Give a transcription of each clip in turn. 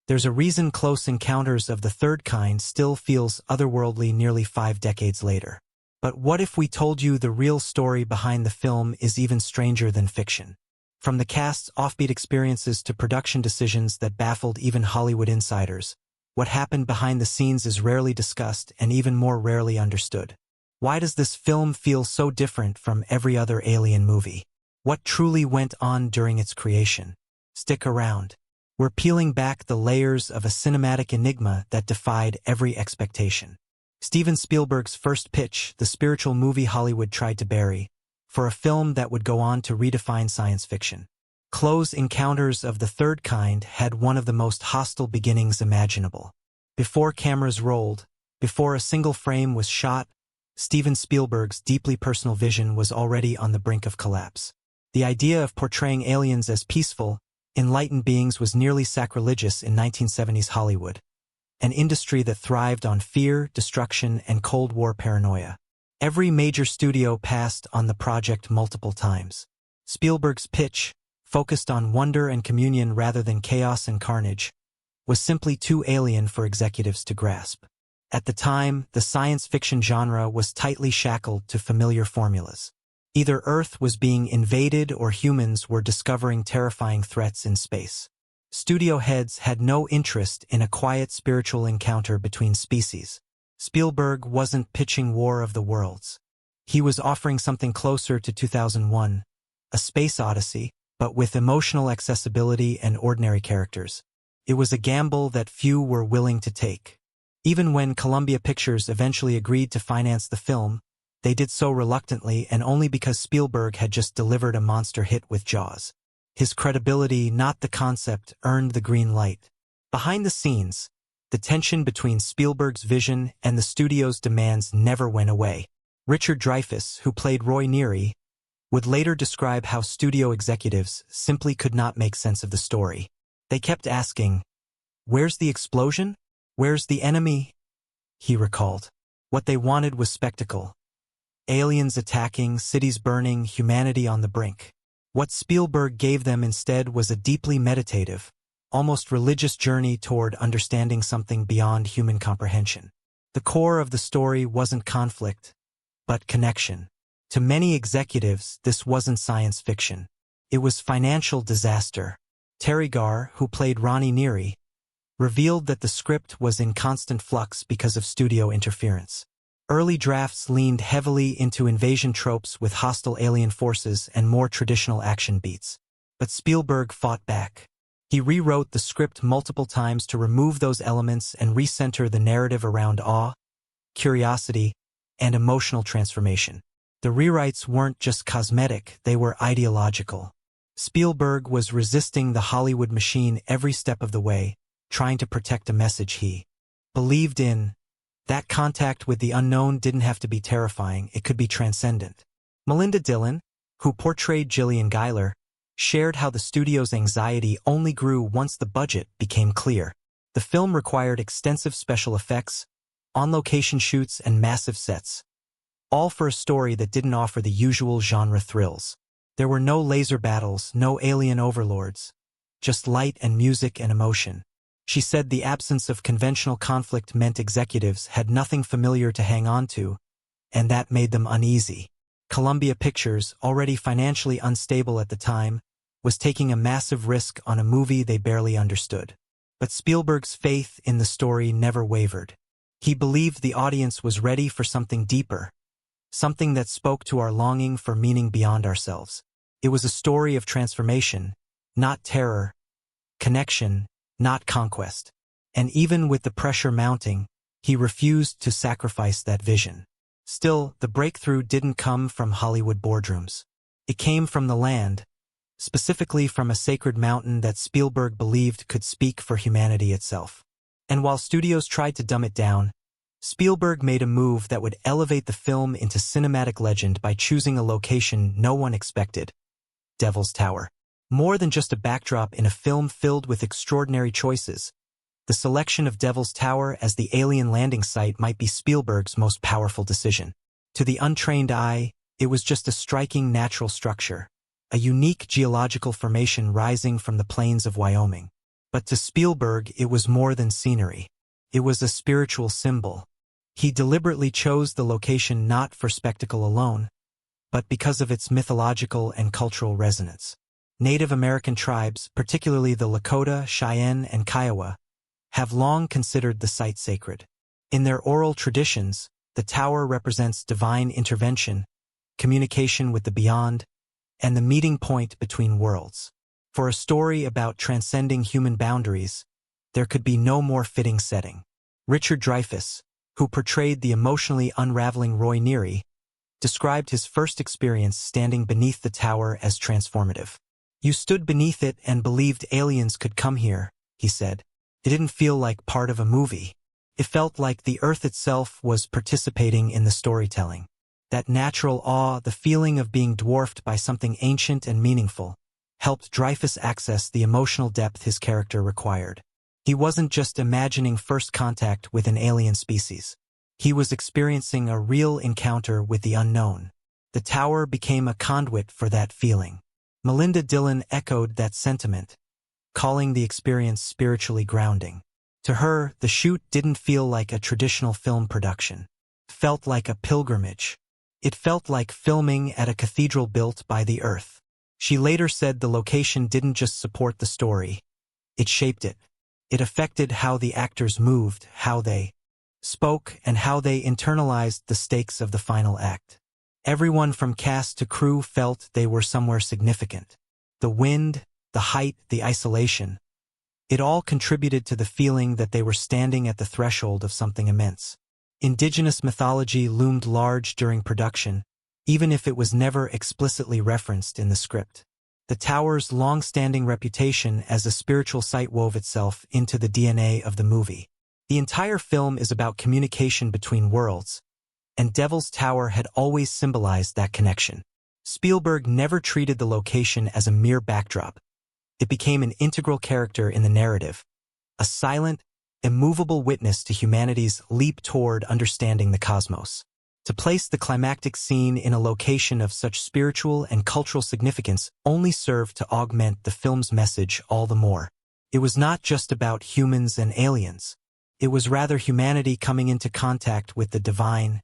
There's a reason Close Encounters of the Third Kind still feels otherworldly nearly 5 decades later. But what if we told you the real story behind the film is even stranger than fiction? From the cast's offbeat experiences to production decisions that baffled even Hollywood insiders, what happened behind the scenes is rarely discussed and even more rarely understood. Why does this film feel so different from every other Alien movie? What truly went on during its creation? Stick around. We're peeling back the layers of a cinematic enigma that defied every expectation. Steven Spielberg's first pitch, the spiritual movie Hollywood tried to bury, for a film that would go on to redefine science fiction. Close Encounters of the Third Kind had one of the most hostile beginnings imaginable. Before cameras rolled, before a single frame was shot, Steven Spielberg's deeply personal vision was already on the brink of collapse. The idea of portraying aliens as peaceful, enlightened beings was nearly sacrilegious in 1970s Hollywood, an industry that thrived on fear, destruction, and Cold War paranoia. Every major studio passed on the project multiple times. Spielberg's pitch, focused on wonder and communion rather than chaos and carnage, was simply too alien for executives to grasp. At the time, the science fiction genre was tightly shackled to familiar formulas. Either Earth was being invaded or humans were discovering terrifying threats in space. Studio heads had no interest in a quiet spiritual encounter between species. Spielberg wasn't pitching War of the Worlds. He was offering something closer to 2001, a space odyssey, but with emotional accessibility and ordinary characters. It was a gamble that few were willing to take. Even when Columbia Pictures eventually agreed to finance the film, they did so reluctantly and only because Spielberg had just delivered a monster hit with Jaws. His credibility, not the concept, earned the green light. Behind the scenes, the tension between Spielberg's vision and the studio's demands never went away. Richard Dreyfuss, who played Roy Neary, would later describe how studio executives simply could not make sense of the story. They kept asking, "Where's the explosion? Where's the enemy?" He recalled. What they wanted was spectacle. Aliens attacking, cities burning, humanity on the brink. What Spielberg gave them instead was a deeply meditative, almost religious journey toward understanding something beyond human comprehension. The core of the story wasn't conflict, but connection. To many executives, this wasn't science fiction. It was financial disaster. Terry Garr, who played Ronnie Neary, revealed that the script was in constant flux because of studio interference. Early drafts leaned heavily into invasion tropes with hostile alien forces and more traditional action beats. But Spielberg fought back. He rewrote the script multiple times to remove those elements and recenter the narrative around awe, curiosity, and emotional transformation. The rewrites weren't just cosmetic, they were ideological. Spielberg was resisting the Hollywood machine every step of the way, trying to protect a message he believed in. That contact with the unknown didn't have to be terrifying, it could be transcendent. Melinda Dillon, who portrayed Gillian Guyler, shared how the studio's anxiety only grew once the budget became clear. The film required extensive special effects, on-location shoots, and massive sets, all for a story that didn't offer the usual genre thrills. There were no laser battles, no alien overlords, just light and music and emotion. She said the absence of conventional conflict meant executives had nothing familiar to hang on to, and that made them uneasy. Columbia Pictures, already financially unstable at the time, was taking a massive risk on a movie they barely understood. But Spielberg's faith in the story never wavered. He believed the audience was ready for something deeper, something that spoke to our longing for meaning beyond ourselves. It was a story of transformation, not terror, connection, not conquest. And even with the pressure mounting, he refused to sacrifice that vision. Still, the breakthrough didn't come from Hollywood boardrooms. It came from the land, specifically from a sacred mountain that Spielberg believed could speak for humanity itself. And while studios tried to dumb it down, Spielberg made a move that would elevate the film into cinematic legend by choosing a location no one expected: Devil's Tower. More than just a backdrop in a film filled with extraordinary choices, the selection of Devil's Tower as the alien landing site might be Spielberg's most powerful decision. To the untrained eye, it was just a striking natural structure, a unique geological formation rising from the plains of Wyoming. But to Spielberg, it was more than scenery. It was a spiritual symbol. He deliberately chose the location not for spectacle alone, but because of its mythological and cultural resonance. Native American tribes, particularly the Lakota, Cheyenne, and Kiowa, have long considered the site sacred. In their oral traditions, the tower represents divine intervention, communication with the beyond, and the meeting point between worlds. For a story about transcending human boundaries, there could be no more fitting setting. Richard Dreyfuss, who portrayed the emotionally unraveling Roy Neary, described his first experience standing beneath the tower as transformative. "You stood beneath it and believed aliens could come here," he said. "It didn't feel like part of a movie. It felt like the Earth itself was participating in the storytelling. That natural awe, the feeling of being dwarfed by something ancient and meaningful, helped Dreyfuss access the emotional depth his character required. He wasn't just imagining first contact with an alien species. He was experiencing a real encounter with the unknown. The tower became a conduit for that feeling." Melinda Dillon echoed that sentiment, calling the experience spiritually grounding. To her, the shoot didn't feel like a traditional film production. It felt like a pilgrimage. It felt like filming at a cathedral built by the earth. She later said the location didn't just support the story. It shaped it. It affected how the actors moved, how they spoke, and how they internalized the stakes of the final act. Everyone from cast to crew felt they were somewhere significant. The wind, the height, the isolation. It all contributed to the feeling that they were standing at the threshold of something immense. Indigenous mythology loomed large during production, even if it was never explicitly referenced in the script. The tower's long-standing reputation as a spiritual site wove itself into the DNA of the movie. The entire film is about communication between worlds, and Devil's Tower had always symbolized that connection. Spielberg never treated the location as a mere backdrop. It became an integral character in the narrative, a silent, immovable witness to humanity's leap toward understanding the cosmos. To place the climactic scene in a location of such spiritual and cultural significance only served to augment the film's message all the more. It was not just about humans and aliens. It was rather humanity coming into contact with the divine,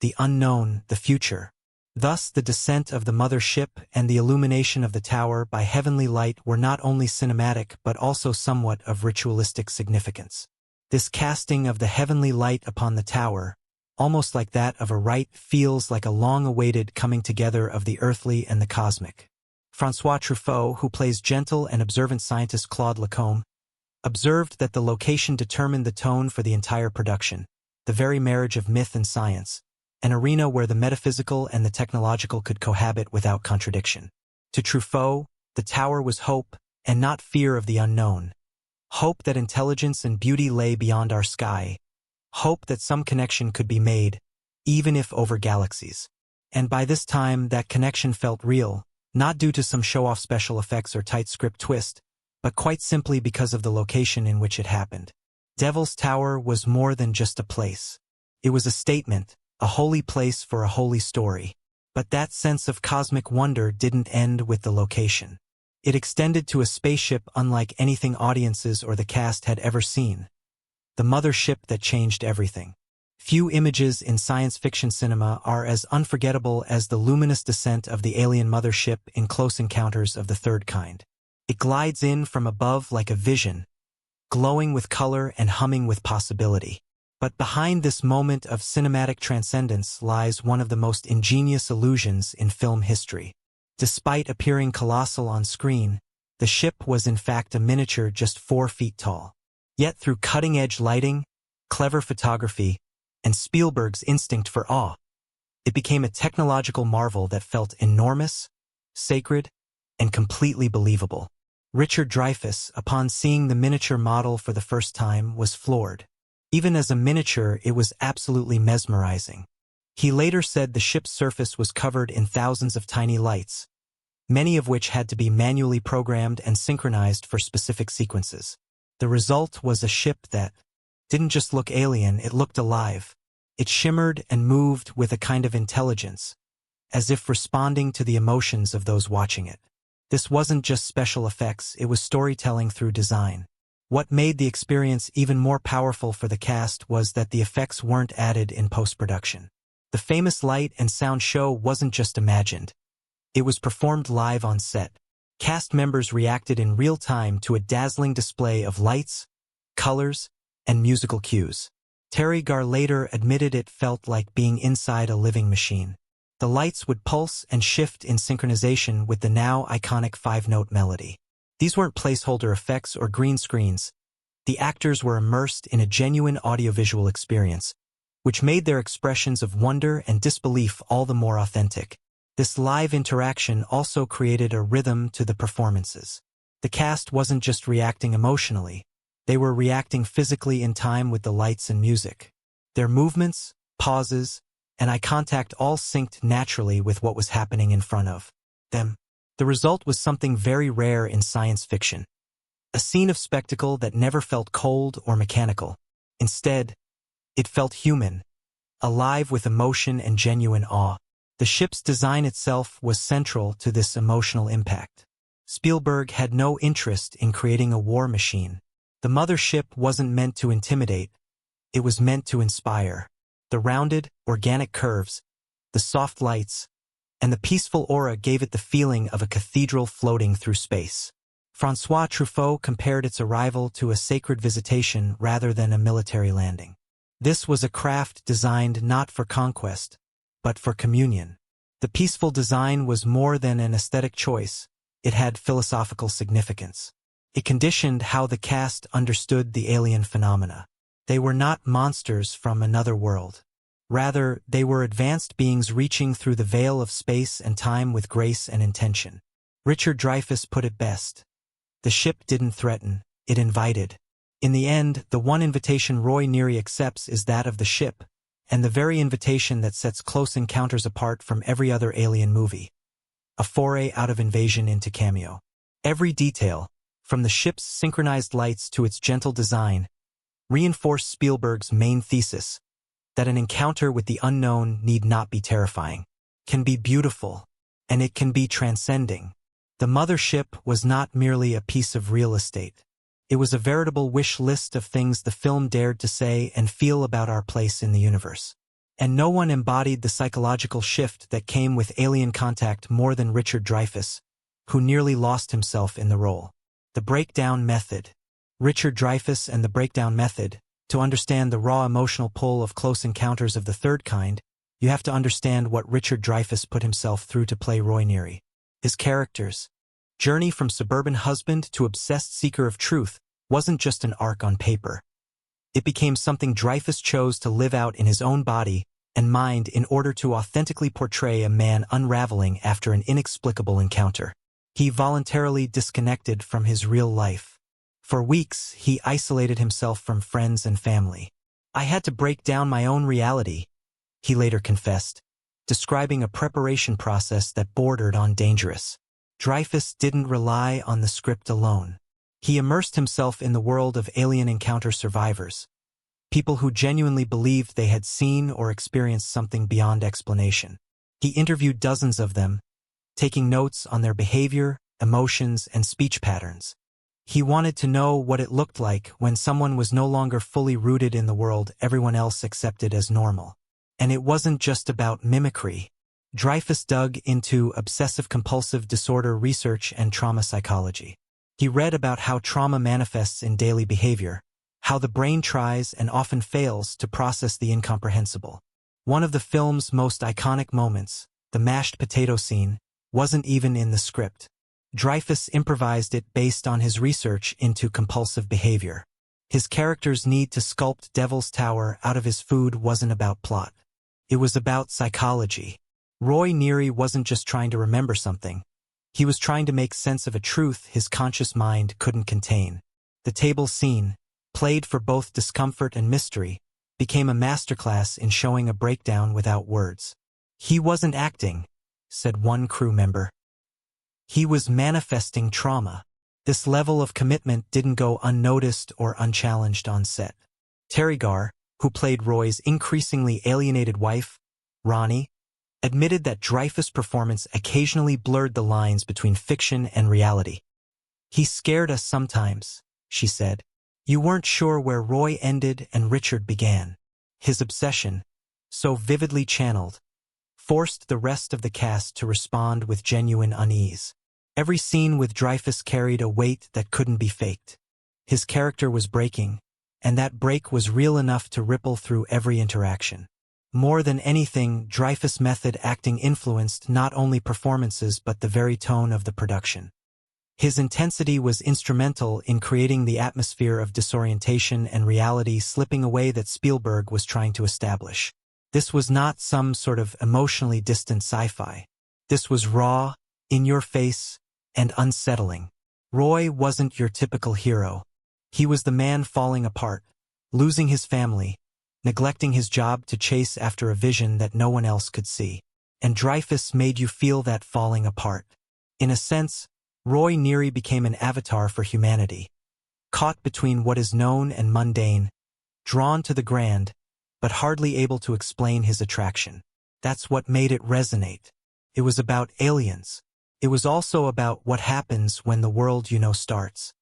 the unknown, the future. Thus, the descent of the mother ship and the illumination of the tower by heavenly light were not only cinematic but also somewhat of ritualistic significance. This casting of the heavenly light upon the tower, almost like that of a rite, feels like a long-awaited coming together of the earthly and the cosmic. François Truffaut, who plays gentle and observant scientist Claude Lacombe, observed that the location determined the tone for the entire production, the very marriage of myth and science, an arena where the metaphysical and the technological could cohabit without contradiction. To Truffaut, the tower was hope, and not fear of the unknown. Hope that intelligence and beauty lay beyond our sky. Hope that some connection could be made, even if over galaxies. And by this time, that connection felt real, not due to some show-off special effects or tight script twist, but quite simply because of the location in which it happened. Devil's Tower was more than just a place. It was a statement, a holy place for a holy story. But that sense of cosmic wonder didn't end with the location. It extended to a spaceship unlike anything audiences or the cast had ever seen. The mothership that changed everything. Few images in science fiction cinema are as unforgettable as the luminous descent of the alien mothership in Close Encounters of the Third Kind. It glides in from above like a vision, glowing with color and humming with possibility. But behind this moment of cinematic transcendence lies one of the most ingenious illusions in film history. Despite appearing colossal on screen, the ship was in fact a miniature just 4 feet tall. Yet through cutting-edge lighting, clever photography, and Spielberg's instinct for awe, it became a technological marvel that felt enormous, sacred, and completely believable. Richard Dreyfuss, upon seeing the miniature model for the first time, was floored. Even as a miniature, it was absolutely mesmerizing. He later said the ship's surface was covered in thousands of tiny lights, many of which had to be manually programmed and synchronized for specific sequences. The result was a ship that didn't just look alien, it looked alive. It shimmered and moved with a kind of intelligence, as if responding to the emotions of those watching it. This wasn't just special effects, it was storytelling through design. What made the experience even more powerful for the cast was that the effects weren't added in post-production. The famous light and sound show wasn't just imagined. It was performed live on set. Cast members reacted in real time to a dazzling display of lights, colors, and musical cues. Teri Garr later admitted it felt like being inside a living machine. The lights would pulse and shift in synchronization with the now iconic five-note melody. These weren't placeholder effects or green screens. The actors were immersed in a genuine audiovisual experience, which made their expressions of wonder and disbelief all the more authentic. This live interaction also created a rhythm to the performances. The cast wasn't just reacting emotionally, they were reacting physically in time with the lights and music. Their movements, pauses, and eye contact all synced naturally with what was happening in front of them. The result was something very rare in science fiction. A scene of spectacle that never felt cold or mechanical. Instead, it felt human, alive with emotion and genuine awe. The ship's design itself was central to this emotional impact. Spielberg had no interest in creating a war machine. The mothership wasn't meant to intimidate, it was meant to inspire. The rounded, organic curves, the soft lights, and the peaceful aura gave it the feeling of a cathedral floating through space. François Truffaut compared its arrival to a sacred visitation rather than a military landing. This was a craft designed not for conquest, but for communion. The peaceful design was more than an aesthetic choice, it had philosophical significance. It conditioned how the cast understood the alien phenomena. They were not monsters from another world. Rather, they were advanced beings reaching through the veil of space and time with grace and intention. Richard Dreyfuss put it best. The ship didn't threaten, it invited. In the end, the one invitation Roy Neary accepts is that of the ship, and the very invitation that sets Close Encounters apart from every other alien movie. A foray out of Invasion into cameo. Every detail, from the ship's synchronized lights to its gentle design, reinforced Spielberg's main thesis, that an encounter with the unknown need not be terrifying, can be beautiful, and it can be transcending. The mothership was not merely a piece of real estate. It was a veritable wish list of things the film dared to say and feel about our place in the universe. And no one embodied the psychological shift that came with alien contact more than Richard Dreyfuss, who nearly lost himself in the role. The breakdown method. Richard Dreyfuss and the breakdown method. To understand the raw emotional pull of Close Encounters of the Third Kind, you have to understand what Richard Dreyfuss put himself through to play Roy Neary. His characters' journey from suburban husband to obsessed seeker of truth wasn't just an arc on paper. It became something Dreyfuss chose to live out in his own body and mind in order to authentically portray a man unraveling after an inexplicable encounter. He voluntarily disconnected from his real life. For weeks, he isolated himself from friends and family. "I had to break down my own reality," he later confessed, describing a preparation process that bordered on dangerous. Dreyfuss didn't rely on the script alone. He immersed himself in the world of alien encounter survivors, people who genuinely believed they had seen or experienced something beyond explanation. He interviewed dozens of them, taking notes on their behavior, emotions, and speech patterns. He wanted to know what it looked like when someone was no longer fully rooted in the world everyone else accepted as normal. And it wasn't just about mimicry. Dreyfuss dug into obsessive-compulsive disorder research and trauma psychology. He read about how trauma manifests in daily behavior, how the brain tries and often fails to process the incomprehensible. One of the film's most iconic moments, the mashed potato scene, wasn't even in the script. Dreyfuss improvised it based on his research into compulsive behavior. His character's need to sculpt Devil's Tower out of his food wasn't about plot. It was about psychology. Roy Neary wasn't just trying to remember something. He was trying to make sense of a truth his conscious mind couldn't contain. The table scene, played for both discomfort and mystery, became a masterclass in showing a breakdown without words. "He wasn't acting," said one crew member. "He was manifesting trauma." This level of commitment didn't go unnoticed or unchallenged on set. Teri Garr, who played Roy's increasingly alienated wife, Ronnie, admitted that Dreyfuss' performance occasionally blurred the lines between fiction and reality. "He scared us sometimes," she said. You weren't sure where Roy ended and Richard began. His obsession, so vividly channeled, forced the rest of the cast to respond with genuine unease. Every scene with Dreyfuss carried a weight that couldn't be faked. His character was breaking, and that break was real enough to ripple through every interaction. More than anything, Dreyfuss' method acting influenced not only performances but the very tone of the production. His intensity was instrumental in creating the atmosphere of disorientation and reality slipping away that Spielberg was trying to establish. This was not some sort of emotionally distant sci-fi. This was raw, in your face, and unsettling. Roy wasn't your typical hero. He was the man falling apart, losing his family, neglecting his job to chase after a vision that no one else could see. And Dreyfuss made you feel that falling apart. In a sense, Roy Neary became an avatar for humanity, caught between what is known and mundane, drawn to the grand, but hardly able to explain his attraction. That's what made it resonate. It was about aliens. It was also about what happens when the world you know starts.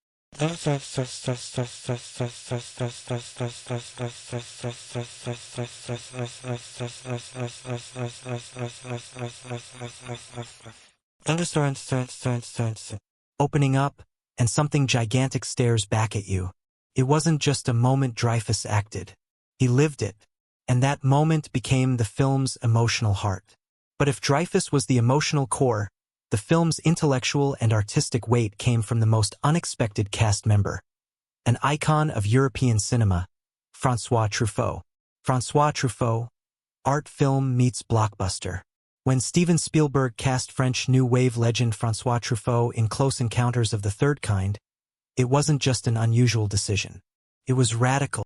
Opening up, and something gigantic stares back at you. It wasn't just a moment Dreyfuss acted. He lived it, and that moment became the film's emotional heart. But if Dreyfuss was the emotional core, the film's intellectual and artistic weight came from the most unexpected cast member. An icon of European cinema, François Truffaut. François Truffaut, art film meets blockbuster. When Steven Spielberg cast French New Wave legend François Truffaut in Close Encounters of the Third Kind, it wasn't just an unusual decision. It was radical.